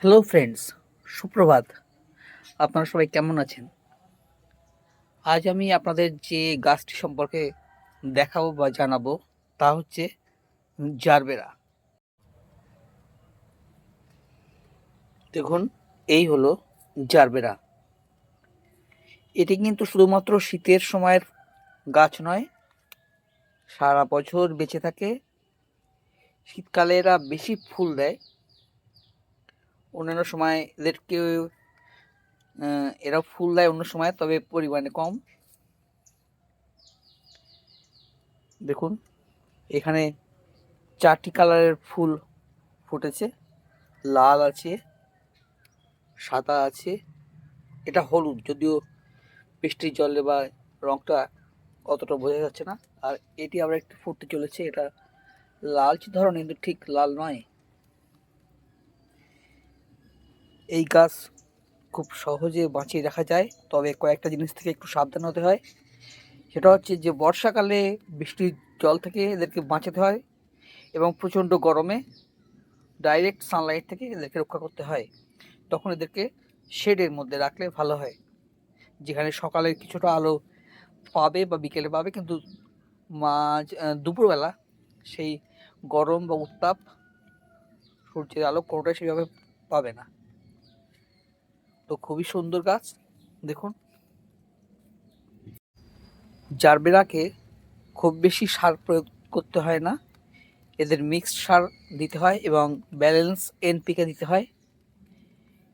Hello friends, সুপ্রভাত। আপনারা সবাই কেমন আছেন? আজ আমি আপনাদের যে গাছটি সম্পর্কে দেখাবো বা জানাবো তা হচ্ছে জারবেরা। দেখুন, এই হলো জারবেরা। এটি কিন্তু শুধুমাত্র শীতের সময়ের গাছ নয়, সারা বছর বেঁচে থাকে। শীতকালে এরা বেশি ফুল দেয়, অন্যান্য সময় এরা ফুল দেয় অন্য সময়, তবে পরিমাণে কম। দেখুন, এখানে 4টি কালারের ফুল ফুটেছে। লাল আছে, সাদা আছে, এটা হলুদ, যদিও বৃষ্টির জলে বা রংটা অতটা বোঝা যাচ্ছে না। আর এটি আবার একটু ফুটতে চলেছে, এটা লালচে ধরনের কিন্তু ঠিক লাল নয়। এই গাছ খুব সহজে বাঁচিয়ে রাখা যায়, তবে কয়েকটা জিনিস থেকে একটু সাবধান হতে হয়। সেটা হচ্ছে যে বর্ষাকালে বৃষ্টির জল থেকে এদেরকে বাঁচাতে হয়, এবং প্রচণ্ড গরমে ডাইরেক্ট সানলাইট থেকে এদেরকে রক্ষা করতে হয়। তখন এদেরকে শেডের মধ্যে রাখলে ভালো হয়, যেখানে সকালে কিছুটা আলো পাবে বা বিকেলে পাবে, কিন্তু দুপুরবেলা সেই গরম বা উত্তাপ, সূর্যের আলো কোনোটাই সেভাবে পাবে না। তো খুবই সুন্দর গাছ। দেখুন, জারবেরাকে খুব বেশি সার প্রয়োগ করতে হয় না, এদের মিক্সড সার দিতে হয় এবং ব্যালেন্স এনপিকে দিতে হয়।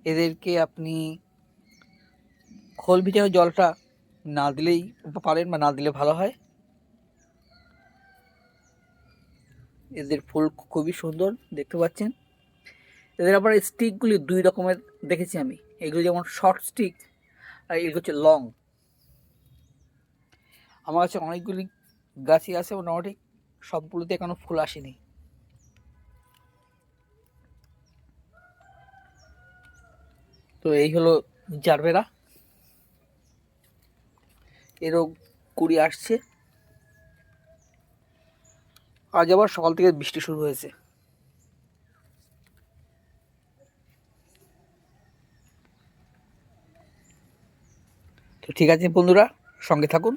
এদেরকে আপনি খোল ভিজানো জলটা না দিলেই পারেন, বা না দিলে ভালো হয়। এদের ফুল খুবই সুন্দর দেখতে পাচ্ছেন। এদের আবার স্টিকগুলি দুই রকমের দেখেছি আমি, এগুলো যেমন শর্ট স্টিক আর এগুলো হচ্ছে লং। আমার কাছে অনেকগুলি গাছই আছে, মোটামুটি সবগুলোতে এখনো ফুল আসেনি। তো এই হলো জারবেরা, এরও কুড়ি আসছে। আজ আবার সকাল থেকে বৃষ্টি শুরু হয়েছে। তো ঠিক আছে বন্ধুরা, সঙ্গে থাকুন।